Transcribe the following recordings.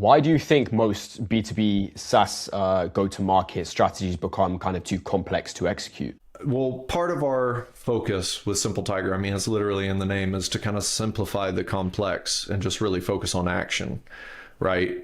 Why do you think most B2B SaaS go-to-market strategies become kind of too complex to execute? Well, part of our focus with Simple Tiger, I mean, it's literally in the name, is to kind of simplify the complex and just really focus on action, right?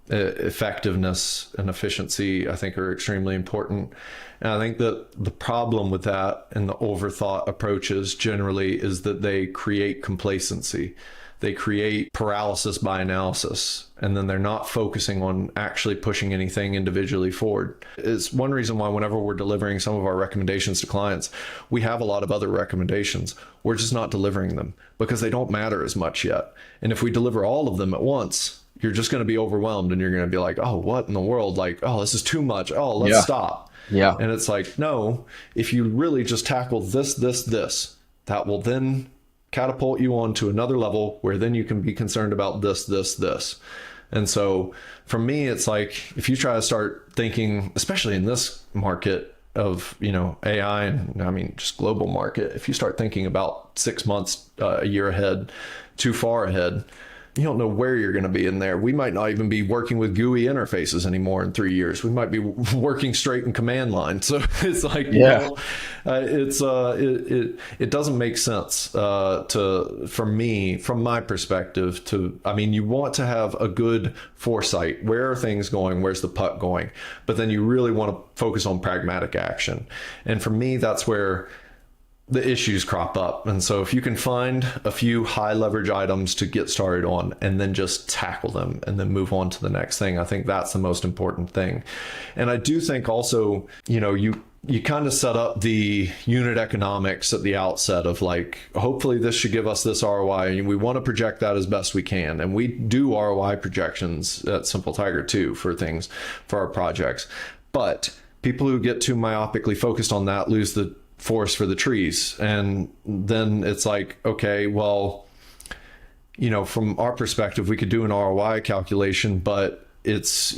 Effectiveness and efficiency, I think, are extremely important. And I think that the problem with that and the overthought approaches generally is that they create complacency. They create paralysis by analysis, and then they're not focusing on actually pushing anything individually forward. It's one reason why whenever we're delivering some of our recommendations to clients, we have a lot of other recommendations. We're just not delivering them because they don't matter as much yet. And if we deliver all of them at once, you're just going to be overwhelmed and you're going to be like, oh, what in the world? Like, oh, this is too much. Oh, let's stop. Yeah. And it's like, no, if you really just tackle this, that will then catapult you on to another level where then you can be concerned about this. And so for me, it's like, if you try to start thinking, especially in this market of, AI and I mean, just global market, if you start thinking about 6 months, a year ahead, too far ahead, you don't know where you're going to be in there. We might not even be working with GUI interfaces anymore in 3 years. We might be working straight in command line. So it's like, it doesn't make sense for me, from my perspective, you want to have a good foresight. Where are things going? Where's the puck going? But then you really want to focus on pragmatic action. And for me, that's where the issues crop up. And so if you can find a few high leverage items to get started on and then just tackle them and then move on to the next thing, I think that's the most important thing. And I do think also, you kind of set up the unit economics at the outset of like, hopefully this should give us this ROI, and we want to project that as best we can. And we do ROI projections at Simple Tiger too for our projects. But people who get too myopically focused on that lose the forest for the trees. And then it's like, okay, well, from our perspective, we could do an ROI calculation, but it's,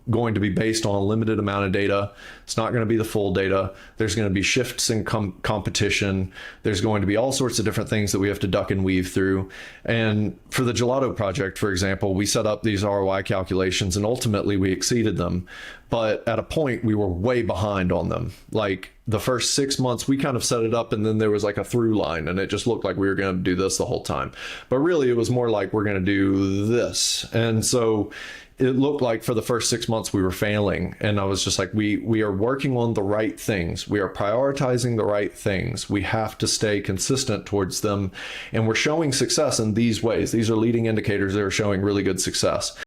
going to be based on a limited amount of data. It's not going to be the full data. There's going to be shifts in competition. There's going to be all sorts of different things that we have to duck and weave through. And for the gelato project, for example, we set up these ROI calculations and ultimately we exceeded them. But at a point we were way behind on them. Like the first 6 months, we kind of set it up and then there was like a through line and it just looked like we were going to do this the whole time. But really it was more like we're going to do this. And so it looked like for the first 6 months we were failing. And I was just like, we are working on the right things. We are prioritizing the right things. We have to stay consistent towards them. And we're showing success in these ways. These are leading indicators that are showing really good success.